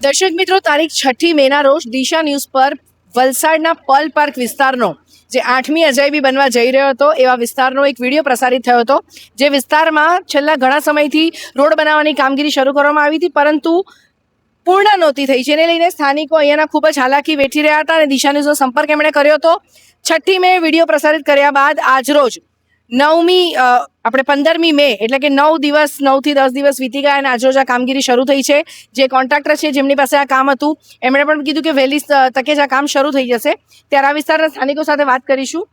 દર્શક મિત્રો, તારીખ 6 મેના રોજ દિશા ન્યૂઝ પર વલસાડના પલ પાર્ક વિસ્તારનો જે 8મી અજાયબી બનવા જઈ રહ્યો હતો એવા વિસ્તારનો એક વિડીયો પ્રસારિત થયો હતો, જે વિસ્તારમાં છેલ્લા ઘણા સમયથી રોડ બનાવવાની કામગીરી શરૂ કરવામાં આવી હતી, પરંતુ પૂર્ણ નહોતી થઈ, જેને લઈને સ્થાનિકો અહીંયાના ખૂબ જ હાલાકી વેઠી રહ્યા હતા અને દિશા ન્યૂઝનો સંપર્ક એમણે કર્યો હતો. 6 મે વિડીયો પ્રસારિત કર્યા બાદ આજરોજ 15મી મે એટલે કે 9 થી 10 દિવસ વીતી ગયા અને આજરોજ આ કામગીરી શરૂ થઈ છે. જે કોન્ટ્રાક્ટર છે જેમની પાસે આ કામ હતું એમણે પણ કીધું કે વહેલી તકે જ આ કામ શરૂ થઈ જશે. ત્યારે આ વિસ્તારના સ્થાનિકો સાથે વાત કરીશું.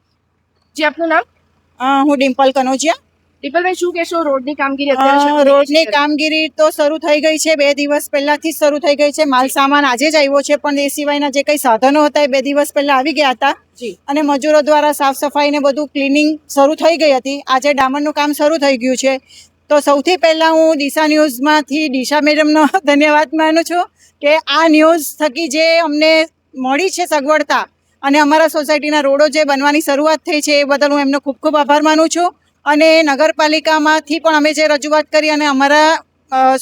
જે આપનું નામ? હું ડિમ્પલ કનોજિયા. ડિમ્પલભાઈ, શું કહેશો? રોડની કામગીરી અત્યારે રોડની કામગીરી તો શરૂ થઈ ગઈ છે, 2 દિવસ પહેલાથી જ શરૂ થઈ ગઈ છે. માલ સામાન આજે જ આવ્યો છે, પણ એ સિવાયના જે કંઈ સાધનો હતા એ 2 દિવસ પહેલા આવી ગયા હતા અને મજૂરો દ્વારા સાફ સફાઈ ને બધું ક્લિનિંગ શરૂ થઈ ગઈ હતી. આજે ડામરનું કામ શરૂ થઈ ગયું છે. તો સૌથી પહેલા હું દિશા ન્યૂઝમાંથી દિશા મેડમનો ધન્યવાદ માનું છું કે આ ન્યૂઝ થકી જે અમને મળી છે સગવડતા અને અમારા સોસાયટીના રોડો જે બનવાની શરૂઆત થઈ છે એ બદલ હું એમનો ખૂબ ખૂબ આભાર માનું છું. અને નગરપાલિકામાંથી પણ અમે જે રજૂઆત કરી અને અમારા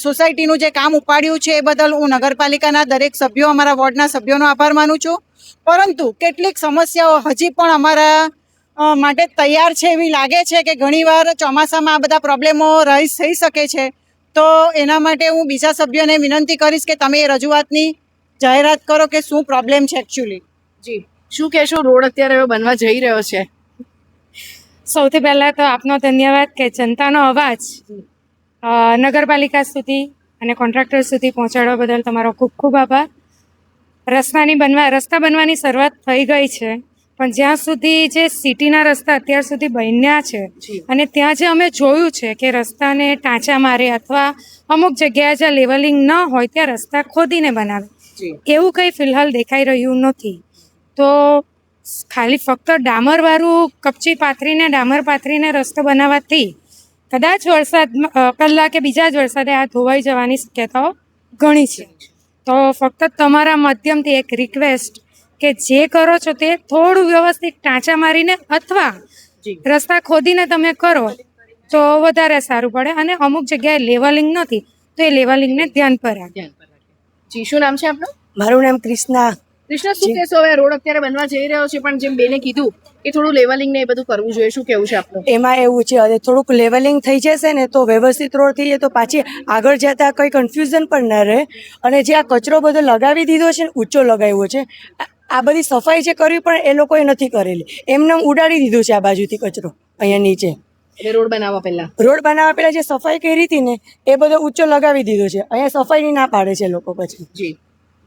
સોસાયટીનું જે કામ ઉપાડ્યું છે એ બદલ હું નગરપાલિકાના દરેક સભ્યો, અમારા વોર્ડના સભ્યોનો આભાર માનું છું. પરંતુ કેટલીક સમસ્યાઓ હજી પણ અમારા માટે તૈયાર છે એવી લાગે છે કે ઘણીવાર ચોમાસામાં આ બધા પ્રોબ્લેમો રાઈઝ થઈ શકે છે. તો એના માટે હું બીજા સભ્યોને વિનંતી કરીશ કે તમે એ રજૂઆતની જાહેરાત કરો કે શું પ્રોબ્લેમ છે એકચ્યુઅલી. જી, શું કહેશો? રોડ અત્યારે બનવા જઈ રહ્યો છે. સૌથી પહેલાં તો આપનો ધન્યવાદ કે જનતાનો અવાજ નગરપાલિકા સુધી અને કોન્ટ્રાક્ટર સુધી પહોંચાડવા બદલ તમારો ખૂબ ખૂબ આભાર. રસ્તા બનવાની શરૂઆત થઈ ગઈ છે, પણ જ્યાં સુધી જે સિટીના રસ્તા અત્યાર સુધી બન્યા છે અને ત્યાં જે અમે જોયું છે કે રસ્તાને ટાંચા મારે અથવા અમુક જગ્યાએ જ્યાં લેવલિંગ ન હોય ત્યાં રસ્તા ખોદીને બનાવે, એવું કંઈ ફિલહાલ દેખાઈ રહ્યું નથી. તો ખાલી ફક્ત ડામરવાળું કપચી પાથરીને રસ્તો બનાવવાથી કદાચ વરસાદ પહેલાં કે બીજા જ વરસાદે આ ધોવાઈ જવાની શક્યતાઓ ઘણી છે. તો ફક્ત તમારા માધ્યમથી એક રિક્વેસ્ટ કે જે કરો છો તે થોડું વ્યવસ્થિત ટાંચા મારીને અથવા રસ્તા ખોદીને તમે કરો તો વધારે સારું પડે. અને અમુક જગ્યાએ લેવલિંગ નથી તો એ લેવલિંગને ધ્યાન પર રાખે. જી, શું નામ છે આપનું? મારું નામ કૃષ્ણા. કૃષ્ણ, શું કહેશો? હવે રોડ અત્યારે બનવા જઈ રહ્યો છે, પણ જેમ બેને કીધું કે થોડું લેવલિંગ ને એ બધું કરવું જોઈએ, શું કેવું છે આપનું? એમાં એવું છે, હવે થોડુંક લેવલિંગ થઈ જશે ને તો વ્યવસ્થિત રોડ થઈ જાય તો પાછી આગળ જતા કંઈ કન્ફ્યુઝન પણ ન રહે. અને જે આ કચરો બધો લગાવી દીધો છે ને, ઊંચો લગાવ્યો છે, આ બધી સફાઈ જે કરવી પણ એ લોકોએ નથી કરેલી, એમને ઉડાડી દીધું છે આ બાજુથી કચરો અહીંયા નીચે. રોડ બનાવવા પહેલા જે સફાઈ કરી હતી ને એ બધો ઊંચો લગાવી દીધો છે. અહીંયા સફાઈની ના પાડે છે લોકો. પછી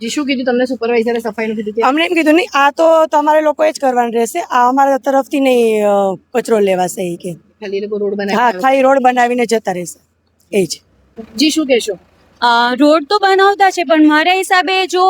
જી, શું કીધું તમને સુપરવાઇઝરે? સફાઈનું કીધું? અમને એમ કીધું નહીં, આ તો તમારે લોકોએ જ કરવાનું રહેશે, આ અમારા તરફથી નહીં કચરો લેવાશે એ કે ખાલી લોકો રોડ બનાવે. હા, ખાલી રોડ બનાવીને જતા રહેશે એ જ. જી, શું કહેશો? રોડ તો બનાવતા છે, પણ મારા હિસાબે જો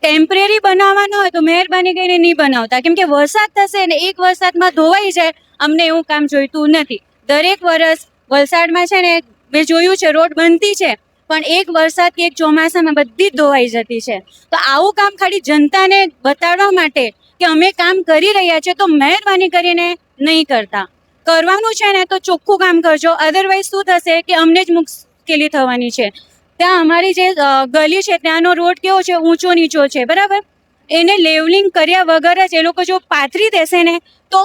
ટેમ્પરરી બનાવવાનો હોય તો મહેરબાની કરીને નહીં બનાવતા, કેમ કે વરસાદ થશે ને એક વરસાદમાં ધોવાઈ જાય. અમને એવું કામ જોઈતું નથી. દરેક વર્ષ વલસાડમાં છે ને મેં જોયું છે રોડ બનતી છે, પણ એક વરસાદ કે એક ચોમાસામાં બધી જ ધોવાઈ જતી છે. તો આવું કામ ખાલી જનતાને બતાડવા માટે કે અમે કામ કરી રહ્યા છીએ તો મહેરબાની કરીને નહીં કરતા. કરવાનું છે ને તો ચોખ્ખું કામ કરજો, અધરવાઇઝ શું થશે કે અમને જ મુશ્કેલી થવાની છે. ત્યાં અમારી જે ગલી છે ત્યાંનો રોડ કેવો છે, ઊંચો નીચો છે, બરાબર. એને લેવલિંગ કર્યા વગર જ એ લોકો જો પાથરી દેશે ને તો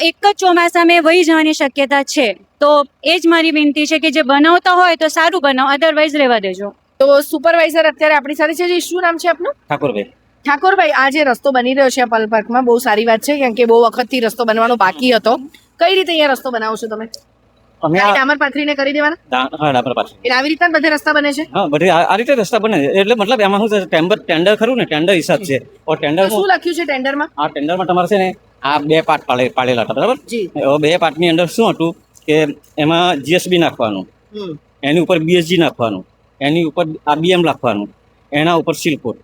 એક જ ચોમાસામાં વહી જવાની શક્યતા છે. તો એ જ મારી વિનંતી છે કે જે બનાવતા હોય તો સારું બનાવો, અધરવાઇઝ રહેવા દેજો. તો સુપરવાઇઝર અત્યારે આપણી સાથે છે. જી, શું નામ છે આપનું? ઠાકોરભાઈ, આ જે રસ્તો બની રહ્યો છે પલ પાર્કમાં, બહુ સારી વાત છે, કારણ કે બહુ વખતથી રસ્તો બનવાનો બાકી હતો. કઈ રીતે અહીંયા રસ્તો બનાવો છો તમે? ડામર પાથરીને કરી દેવાના? હા, ડામર પાથરી. એટલે આવી રીતના બધે રસ્તા બને છે? હા, બધી આ રીતે રસ્તા બને છે. એટલે મતલબ એમાં શું છે, ટેન્ડર ખરું ને, ટેન્ડર હિસાબ છે. ટેન્ડર શું લખ્યું છે ટેન્ડરમાં? આ ટેન્ડરમાં તમારે છે ને આ 2 પાર્ટ પાડેલા હતા, બરાબર. હવે 2 પાર્ટની અંદર શું હતું કે એમાં જીએસબી નાખવાનું, એની ઉપર બીએસજી નાખવાનું, એની ઉપર આરબીએમ નાખવાનું, એના ઉપર સિલકોટ.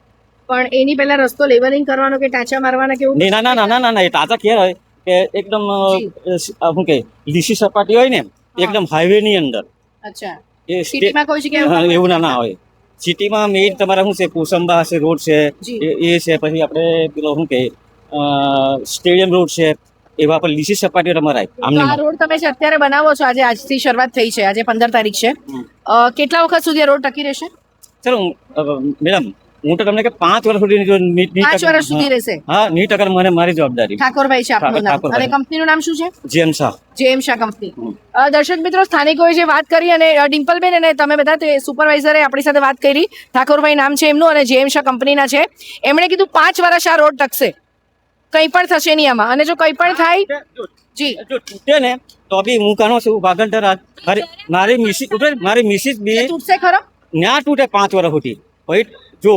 પણ એની પહેલા રસ્તો લેવલિંગ કરવાનો કે ટાંચા મારવાના કેવું? ના, એ ટાંચા ક્યારે હોય કે એકદમ શું કે લીસી સપાટી હોય ને એકદમ હાઈવે ની અંદર. અચ્છા, એ સિટીમાં કોઈ જગ્યાએ એવું ના હોય. સિટીમાં મેઇન તમારે શું છે, કોસંબા છે, રોડ છે એ છે, પછી આપણે પેલો શું કે સ્ટેડિયમ રોડ છે, એવા પર લીસી સપાટીઓ તમારે આ રોડ તમે અત્યારે બનાવો છો, આજથી શરૂઆત થઈ છે, આજે 15 તારીખ છે. કેટલા વખત સુધી આ રોડ ટકી રહેશે? ચલો મેડમ હું તો તમને કે 5 વર્ષ સુધી જો 5 વર્ષ સુધી રહેશે. હા 90% મને મારી જવાબદારી. ઠાકોરભાઈ છે આપનું નામ ઠાકોરભાઈ. અને કંપનીનું નામ શું છે? જેમ શાહ. JM Shah company. દર્શક મિત્રો, સ્થાનિકોએ જે વાત કરી અને ડિમ્પલબેન અને તમે બધા તે સુપરવાઇઝરે આપણી સાથે વાત કરી. ઠાકોરભાઈ નામ છે એમનું અને જેએમ શાહ કંપનીના છે. એમણે કીધું 5 વર્ષ આ રોડ ટકશે, કંઈ પણ થશે નહીં આમાં, અને જો કંઈ પણ થાય જી જો તૂટે ને તો બી હું કાનો છું વાગંતરા મારી મિસિસ બી એ તૂટશે ખરો? ના તૂટે 5 વર્ષ સુધી. પછી જો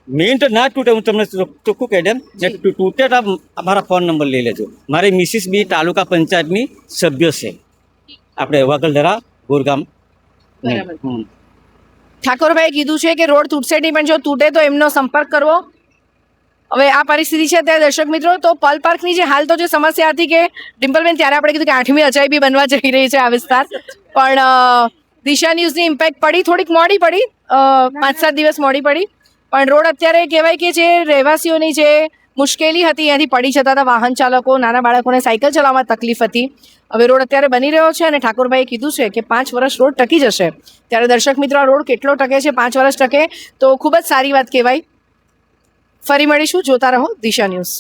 મેઇન તો ના તૂટે, હું તમને ચોખ્ખું કહી દેમ ને તૂટે તો મારા ફોન નંબર લઈ લેજો. મારી મિસિસ બી તાલુકા પંચાયતની સભ્ય છે, આપણે વાગલધરા ગોરગામ. બરાબર. ઠાકોરભાઈએ કીધું છે કે રોડ તૂટશે નહીં, પણ જો તૂટે તો એમનો સંપર્ક કરવો. હવે આ પરિસ્થિતિ છે ત્યારે દર્શક મિત્રો, તો પલ પાર્કની જે હાલ તો જે સમસ્યા હતી કે ડિમ્પલબેન ત્યારે આપણે કીધું કે 8મી અજાયબી બનવા જઈ રહી છે આ વિસ્તાર, પણ દિશા ન્યૂઝની ઇમ્પેક્ટ પડી, થોડીક મોડી પડી, 5-7 દિવસ મોડી પડી, પણ રોડ અત્યારે કહેવાય કે જે રહેવાસીઓની જે મુશ્કેલી હતી એનાથી પડી જતા હતા વાહન ચાલકો, નાના બાળકોને સાયકલ ચલાવવામાં તકલીફ હતી. હવે રોડ અત્યારે બની રહ્યો છે અને ઠાકોરભાઈએ કીધું છે કે 5 વર્ષ રોડ ટકી જશે. ત્યારે દર્શક મિત્રો, આ રોડ કેટલો ટકે છે, 5 વર્ષ ટકે તો ખૂબ જ સારી વાત કહેવાય. ફરી મળીશું, જોતા રહો દિશા ન્યૂઝ.